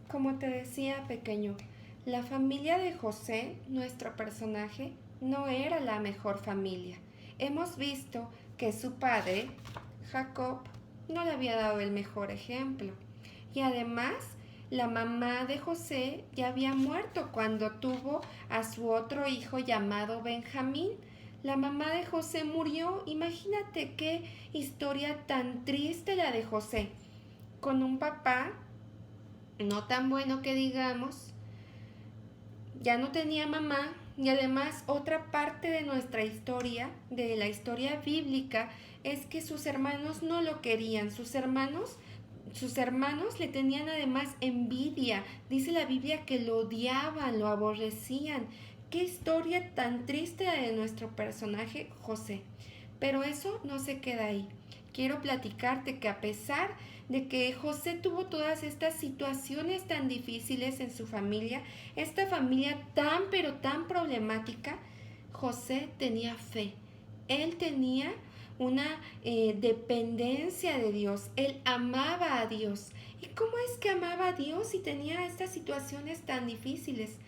Como te decía, pequeño, la familia de José, nuestro personaje, no era la mejor familia. Hemos visto que su padre, Jacob, no le había dado el mejor ejemplo. Y además, la mamá de José ya había muerto cuando tuvo a su otro hijo llamado Benjamín. La mamá de José murió. Imagínate qué historia tan triste la de José. Con un papá no tan bueno que digamos, ya no tenía mamá y además otra parte de nuestra historia, de la historia bíblica, es que sus hermanos no lo querían, sus hermanos le tenían además envidia. Dice la Biblia que lo odiaban, lo aborrecían. Qué historia tan triste la de nuestro personaje José. Pero eso no se queda ahí. Quiero platicarte que a pesar de que José tuvo todas estas situaciones tan difíciles en su familia, esta familia tan pero tan problemática, José tenía fe. Él tenía una dependencia de Dios. Él amaba a Dios. ¿Y cómo es que amaba a Dios y tenía estas situaciones tan difíciles?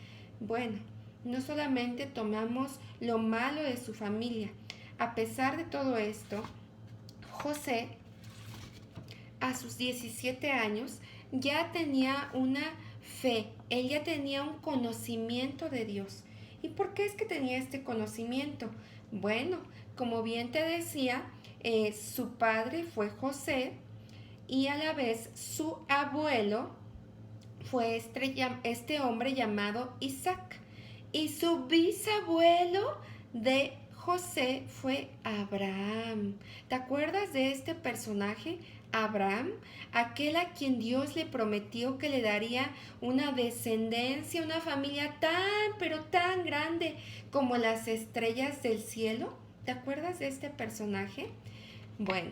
Bueno, no solamente tomamos lo malo de su familia. A pesar de todo esto, José a sus 17 años ya tenía una fe, él ya tenía un conocimiento de Dios. ¿Y por qué es que tenía este conocimiento? Bueno, como bien te decía, su padre fue José y a la vez su abuelo fue este hombre llamado Isaac. Y su bisabuelo de José fue Abraham. ¿Te acuerdas de este personaje? Abraham, aquel a quien Dios le prometió que le daría una descendencia, una familia tan, pero tan grande como las estrellas del cielo. ¿Te acuerdas de este personaje? Bueno,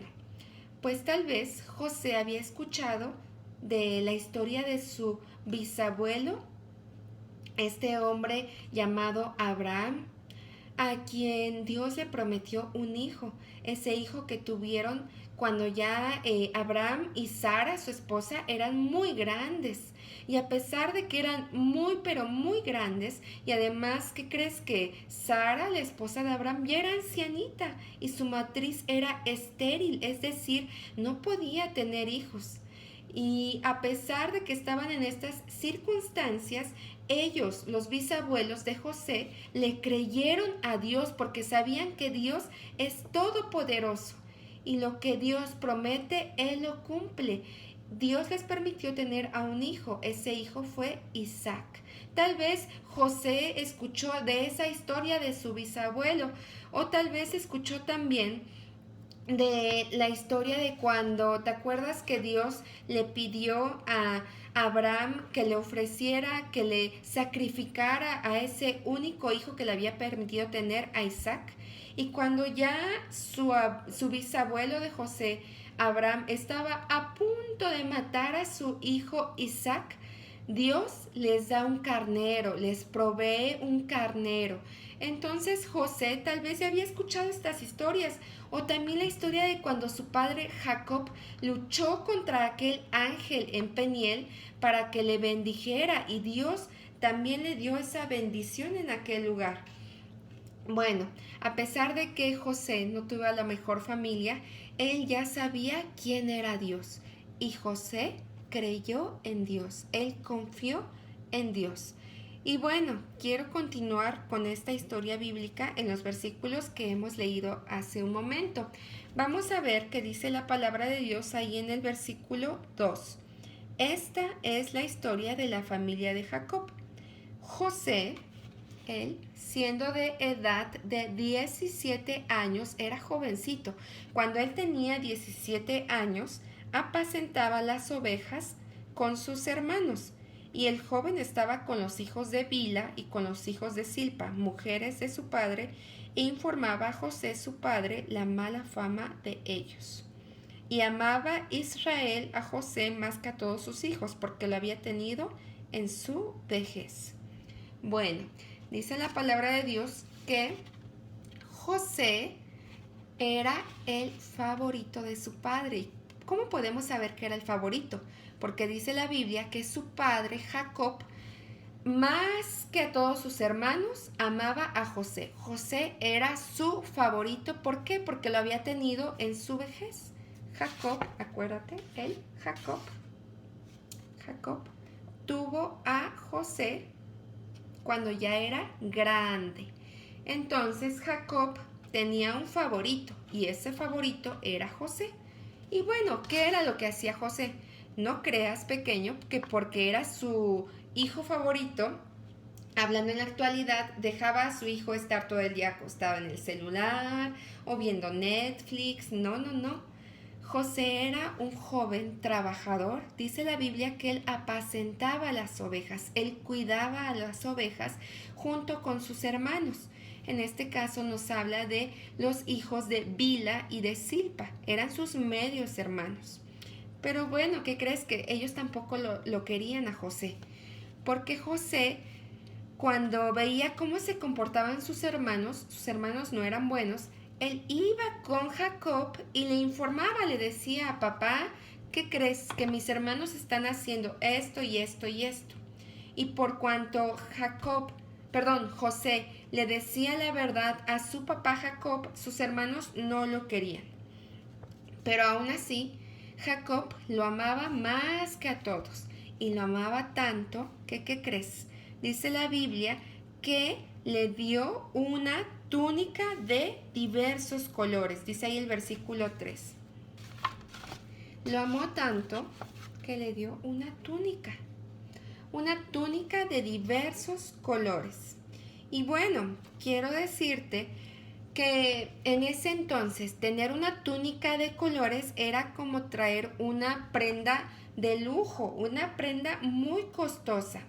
pues tal vez José había escuchado de la historia de su bisabuelo, este hombre llamado Abraham, a quien Dios le prometió un hijo, ese hijo que tuvieron cuando ya Abraham y Sara, su esposa, eran muy grandes. Y a pesar de que eran muy, pero muy grandes, y además, ¿qué crees que Sara, la esposa de Abraham, ya era ancianita y su matriz era estéril, es decir, no podía tener hijos? Y a pesar de que estaban en estas circunstancias, ellos, los bisabuelos de José, le creyeron a Dios porque sabían que Dios es todopoderoso y lo que Dios promete, Él lo cumple. Dios les permitió tener a un hijo, ese hijo fue Isaac. Tal vez José escuchó de esa historia de su bisabuelo o tal vez escuchó también de la historia de cuando, ¿te acuerdas que Dios le pidió a Abraham que le ofreciera, que le sacrificara a ese único hijo que le había permitido tener, a Isaac? Y cuando ya su bisabuelo de José, Abraham, estaba a punto de matar a su hijo Isaac, Dios les da un carnero, les provee un carnero. Entonces José tal vez ya había escuchado estas historias o también la historia de cuando su padre Jacob luchó contra aquel ángel en Peniel para que le bendijera y Dios también le dio esa bendición en aquel lugar. Bueno, a pesar de que José no tuvo la mejor familia, él ya sabía quién era Dios. Y José creyó en Dios, él confió en Dios. Y bueno, quiero continuar con esta historia bíblica en los versículos que hemos leído hace un momento. Vamos a ver qué dice la palabra de Dios ahí en el versículo 2. Esta es la historia de la familia de Jacob. José, él, siendo de edad de 17 años, era jovencito. Cuando él tenía 17 años, apacentaba las ovejas con sus hermanos. Y el joven estaba con los hijos de Bila y con los hijos de Silpa, mujeres de su padre, e informaba a José su padre la mala fama de ellos. Y amaba Israel a José más que a todos sus hijos, porque lo había tenido en su vejez. Bueno, dice la palabra de Dios que José era el favorito de su padre. ¿Cómo podemos saber que era el favorito? porque dice la Biblia que su padre, Jacob, más que a todos sus hermanos, amaba a José. José era su favorito. ¿Por qué? Porque lo había tenido en su vejez. Jacob, acuérdate, Jacob tuvo a José cuando ya era grande. Entonces Jacob tenía un favorito y ese favorito era José. Y bueno, ¿qué era lo que hacía José? No creas, pequeño, que porque era su hijo favorito, hablando en la actualidad, dejaba a su hijo estar todo el día acostado en el celular o viendo Netflix. No, no, no. José era un joven trabajador. Dice la Biblia que él apacentaba las ovejas, él cuidaba a las ovejas junto con sus hermanos. En este caso nos habla de los hijos de Bila y de Silpa, eran sus medios hermanos. Pero bueno, ¿qué crees? Que ellos tampoco lo querían a José, porque José, cuando veía cómo se comportaban sus hermanos no eran buenos, él iba con Jacob y le informaba, le decía a papá, ¿qué crees? Que mis hermanos están haciendo esto y esto y esto. Y por cuanto José le decía la verdad a su papá Jacob, sus hermanos no lo querían. Pero aún así, Jacob lo amaba más que a todos. Y lo amaba tanto que, ¿qué crees? Dice la Biblia que le dio una túnica de diversos colores. Dice ahí el versículo 3. Lo amó tanto que le dio una túnica de diversos colores. Y bueno, quiero decirte que en ese entonces tener una túnica de colores era como traer una prenda de lujo, una prenda muy costosa.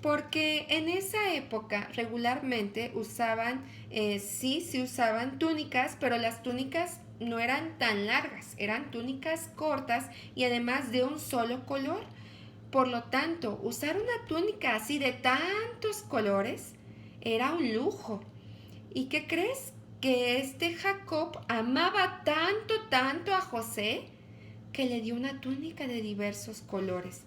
Porque en esa época regularmente usaban, sí usaban túnicas, pero las túnicas no eran tan largas, eran túnicas cortas y además de un solo color. Por lo tanto, usar una túnica así de tantos colores era un lujo. ¿Y qué crees? Que este Jacob amaba tanto a José que le dio una túnica de diversos colores,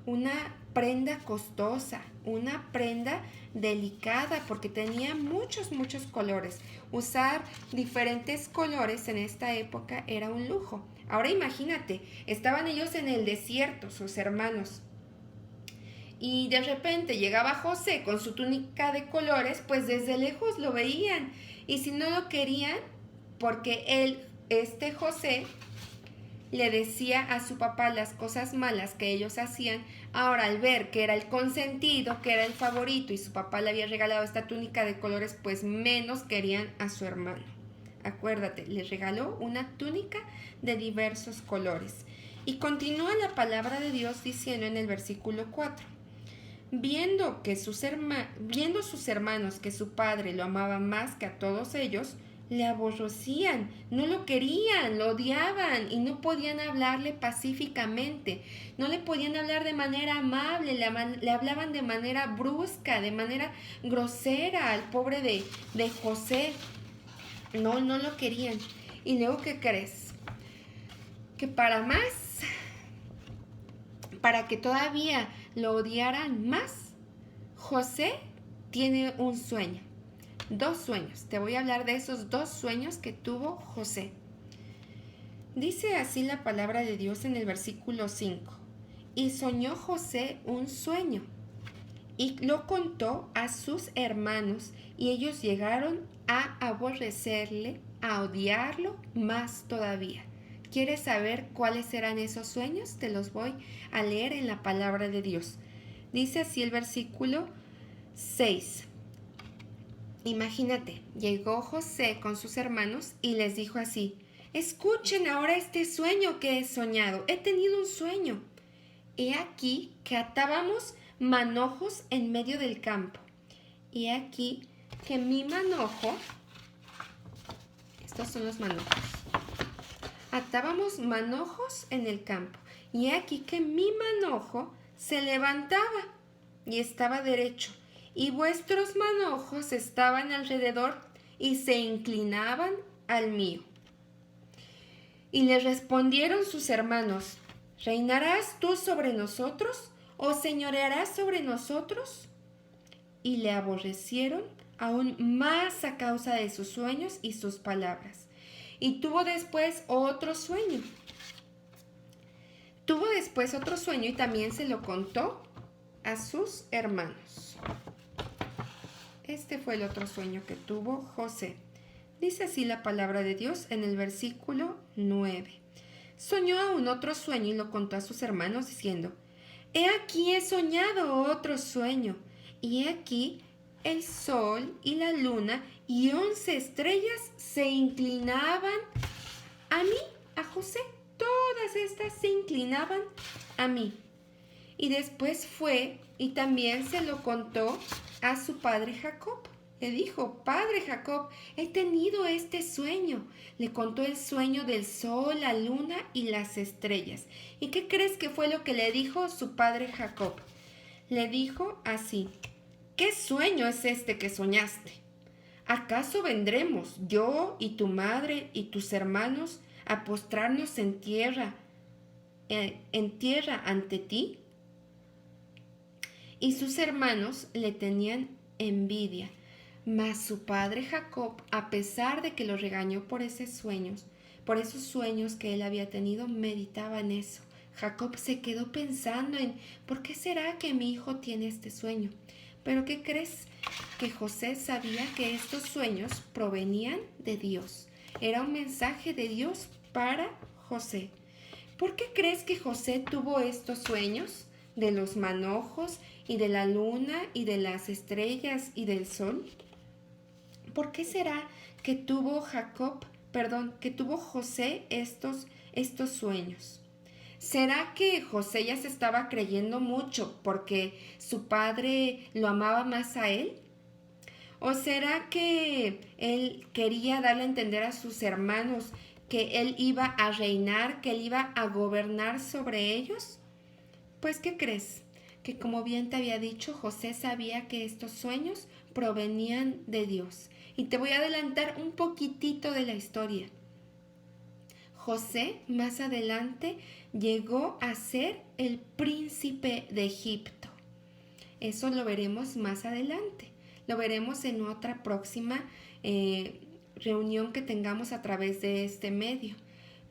una prenda costosa, una prenda delicada porque tenía muchos colores. Usar diferentes colores en esta época era un lujo. Ahora imagínate, estaban ellos en el desierto, sus hermanos, y de repente llegaba José con su túnica de colores, pues desde lejos lo veían. Y si no lo querían, porque José, le decía a su papá las cosas malas que ellos hacían, ahora al ver que era el consentido, que era el favorito y su papá le había regalado esta túnica de colores, pues menos querían a su hermano. Acuérdate, le regaló una túnica de diversos colores. Y continúa la palabra de Dios diciendo en el versículo 4. Viendo sus hermanos que su padre lo amaba más que a todos ellos, le aborrecían, no lo querían, lo odiaban y no podían hablarle pacíficamente, no le podían hablar de manera amable, le hablaban de manera brusca, de manera grosera al pobre de José. No lo querían. Y luego, ¿qué crees? Que para que todavía lo odiaran más, José tiene un sueño. 2 sueños. Te voy a hablar de esos 2 sueños que tuvo José. Dice así la palabra de Dios en el versículo 5. Y soñó José un sueño y lo contó a sus hermanos y ellos llegaron a aborrecerle, a odiarlo más todavía. ¿Quieres saber cuáles eran esos sueños? Te los voy a leer en la palabra de Dios. Dice así el versículo 6. Imagínate, llegó José con sus hermanos y les dijo así: escuchen ahora este sueño que he soñado. He tenido un sueño. He aquí que atábamos manojos en medio del campo. He aquí que mi manojo, estos son los manojos, atábamos manojos en el campo. Y he aquí que mi manojo se levantaba y estaba derecho, y vuestros manojos estaban alrededor y se inclinaban al mío. Y le respondieron sus hermanos: ¿reinarás tú sobre nosotros o señorearás sobre nosotros? Y le aborrecieron aún más a causa de sus sueños y sus palabras. Y tuvo después otro sueño. Y también se lo contó a sus hermanos. Este fue el otro sueño que tuvo José. Dice así la palabra de Dios en el versículo 9. Soñó aún otro sueño y lo contó a sus hermanos diciendo: He aquí he soñado otro sueño, y he aquí el sol y la luna y 11 estrellas se inclinaban a mí, a José. Todas estas se inclinaban a mí. Y después fue y también se lo contó a su padre Jacob. Le dijo: Padre Jacob, he tenido este sueño. Le contó el sueño del sol, la luna y las estrellas. ¿Y qué crees que fue lo que le dijo su padre Jacob? Le dijo así: ¿Qué sueño es este que soñaste? ¿Acaso vendremos yo y tu madre y tus hermanos a postrarnos en tierra ante ti? Y sus hermanos le tenían envidia. Mas su padre Jacob, a pesar de que lo regañó por esos sueños que él había tenido, meditaba en eso. Jacob se quedó pensando en: ¿por qué será que mi hijo tiene este sueño? Pero ¿qué crees? Que José sabía que estos sueños provenían de Dios. Era un mensaje de Dios para José. ¿Por qué crees que José tuvo estos sueños de los manojos y de la luna y de las estrellas y del sol? ¿Por qué será que tuvo José estos sueños? ¿Será que José ya se estaba creyendo mucho porque su padre lo amaba más a él? ¿O será que él quería darle a entender a sus hermanos que él iba a reinar, que él iba a gobernar sobre ellos? Pues, ¿qué crees? Que como bien te había dicho, José sabía que estos sueños provenían de Dios. Y te voy a adelantar un poquitito de la historia. José más adelante llegó a ser el príncipe de Egipto. Eso lo veremos más adelante. Lo veremos en otra próxima reunión que tengamos a través de este medio.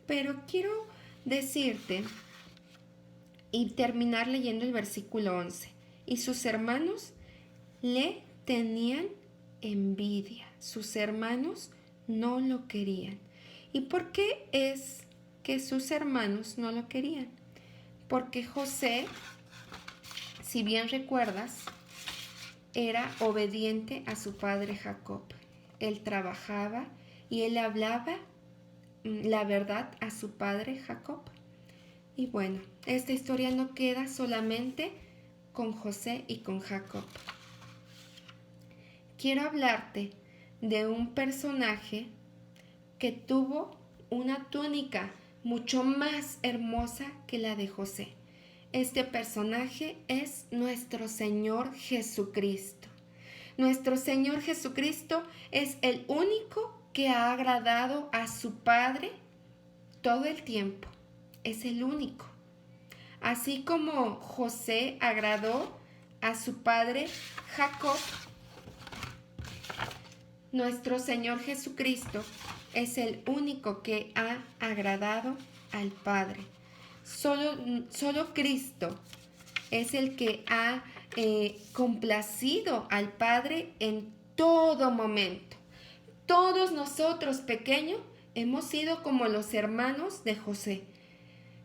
Pero quiero decirte y terminar leyendo el versículo 11. Y sus hermanos le tenían envidia. Sus hermanos no lo querían. ¿Y por qué es que sus hermanos no lo querían? Porque José, si bien recuerdas, era obediente a su padre Jacob. Él trabajaba y él hablaba la verdad a su padre Jacob. Y bueno, esta historia no queda solamente con José y con Jacob. Quiero hablarte de un personaje que tuvo una túnica mucho más hermosa que la de José. Este personaje es nuestro Señor Jesucristo. Nuestro Señor Jesucristo es el único que ha agradado a su Padre todo el tiempo. Es el único. Así como José agradó a su padre Jacob, nuestro Señor Jesucristo es el único que ha agradado al Padre. Solo Cristo es el que ha complacido al Padre en todo momento. Todos nosotros pequeños hemos sido como los hermanos de José.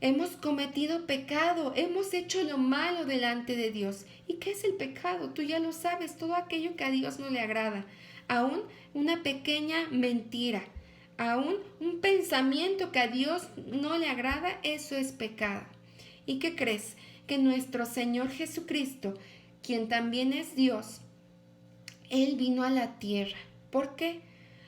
Hemos cometido pecado, hemos hecho lo malo delante de Dios. ¿Y qué es el pecado? Tú ya lo sabes, todo aquello que a Dios no le agrada. Aún una pequeña mentira, aún un pensamiento que a Dios no le agrada, eso es pecado. ¿Y qué crees? Que nuestro Señor Jesucristo, quien también es Dios, Él vino a la tierra. ¿Por qué?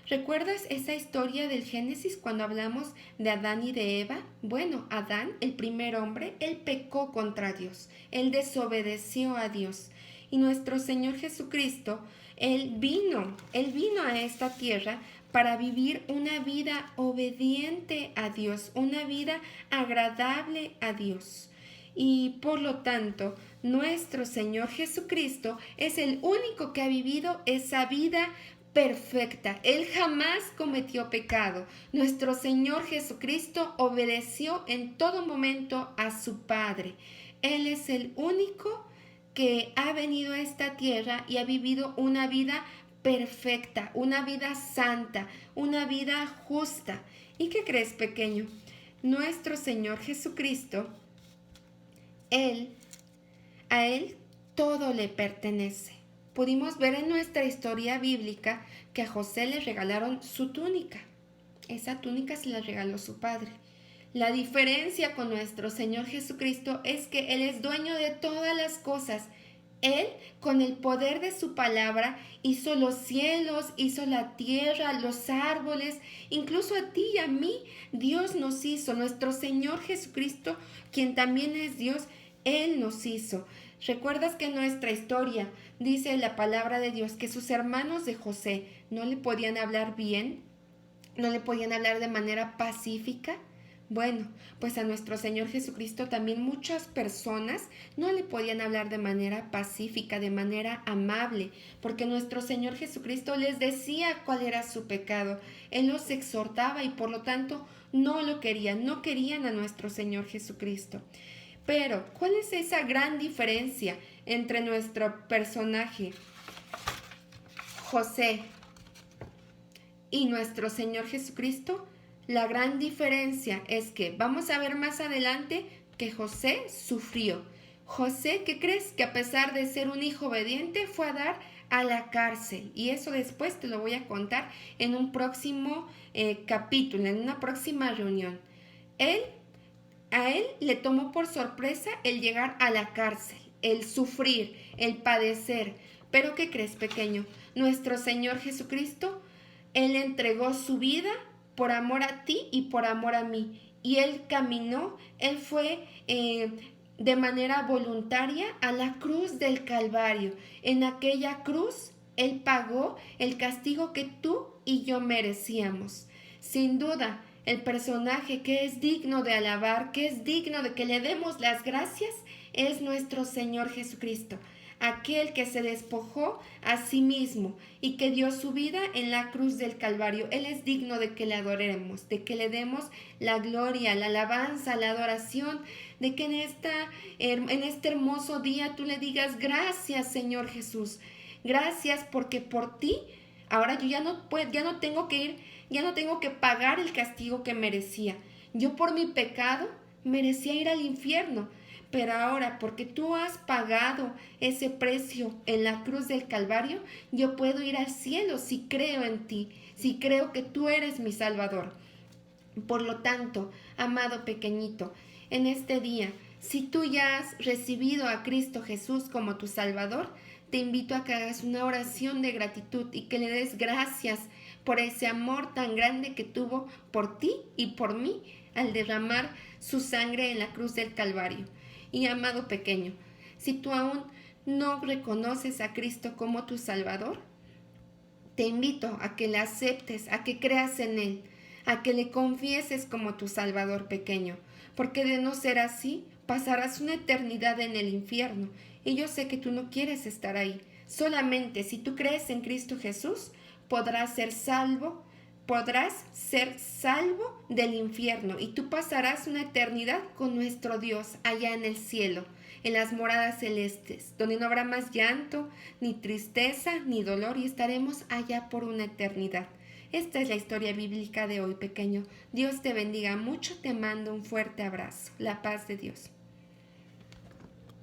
¿Recuerdas esa historia del Génesis cuando hablamos de Adán y de Eva? Bueno, Adán, el primer hombre, él pecó contra Dios, él desobedeció a Dios. Y nuestro Señor Jesucristo, Él vino a esta tierra para vivir una vida obediente a Dios, una vida agradable a Dios. Y por lo tanto, nuestro Señor Jesucristo es el único que ha vivido esa vida perfecta. Él jamás cometió pecado. Nuestro Señor Jesucristo obedeció en todo momento a su Padre. Él es el único que ha venido a esta tierra y ha vivido una vida perfecta, una vida santa, una vida justa. ¿Y qué crees, pequeño? Nuestro Señor Jesucristo, a Él todo le pertenece. Pudimos ver en nuestra historia bíblica que a José le regalaron su túnica. Esa túnica se la regaló su padre. La diferencia con nuestro Señor Jesucristo es que Él es dueño de todas las cosas. Él, con el poder de su palabra, hizo los cielos, hizo la tierra, los árboles, incluso a ti y a mí, Dios nos hizo. Nuestro Señor Jesucristo, quien también es Dios, Él nos hizo. ¿Recuerdas que en nuestra historia dice la palabra de Dios que sus hermanos de José no le podían hablar bien? ¿No le podían hablar de manera pacífica? Bueno, pues a nuestro Señor Jesucristo también muchas personas no le podían hablar de manera pacífica, de manera amable, porque nuestro Señor Jesucristo les decía cuál era su pecado. Él los exhortaba y por lo tanto no lo querían, no querían a nuestro Señor Jesucristo. Pero, ¿cuál es esa gran diferencia entre nuestro personaje José y nuestro Señor Jesucristo? La gran diferencia es que vamos a ver más adelante que José sufrió. José, ¿qué crees? Que a pesar de ser un hijo obediente fue a dar a la cárcel. Y eso después te lo voy a contar en un próximo capítulo, en una próxima reunión. A él le tomó por sorpresa el llegar a la cárcel, el sufrir, el padecer. Pero ¿qué crees, pequeño? Nuestro Señor Jesucristo, Él entregó su vida por amor a ti y por amor a mí. Y Él caminó, Él fue de manera voluntaria a la cruz del Calvario. En aquella cruz, Él pagó el castigo que tú y yo merecíamos. Sin duda, el personaje que es digno de alabar, que es digno de que le demos las gracias, es nuestro Señor Jesucristo, aquel que se despojó a sí mismo y que dio su vida en la cruz del Calvario. Él es digno de que le adoremos, de que le demos la gloria, la alabanza, la adoración, de que en este hermoso día tú le digas gracias, Señor Jesús. Gracias porque por ti ahora yo ya no tengo que pagar el castigo que merecía. Yo por mi pecado merecía ir al infierno, pero ahora porque tú has pagado ese precio en la cruz del Calvario, yo puedo ir al cielo si creo en ti, si creo que tú eres mi Salvador. Por lo tanto, amado pequeñito, en este día, si tú ya has recibido a Cristo Jesús como tu Salvador, te invito a que hagas una oración de gratitud y que le des gracias por ese amor tan grande que tuvo por ti y por mí al derramar su sangre en la cruz del Calvario. Y amado pequeño, si tú aún no reconoces a Cristo como tu Salvador, te invito a que le aceptes, a que creas en Él, a que le confieses como tu Salvador, pequeño, porque de no ser así, pasarás una eternidad en el infierno. Y yo sé que tú no quieres estar ahí. Solamente si tú crees en Cristo Jesús, podrás ser salvo del infierno y tú pasarás una eternidad con nuestro Dios allá en el cielo, en las moradas celestes, donde no habrá más llanto, ni tristeza, ni dolor y estaremos allá por una eternidad. Esta es la historia bíblica de hoy, pequeño. Dios te bendiga mucho, te mando un fuerte abrazo. La paz de Dios.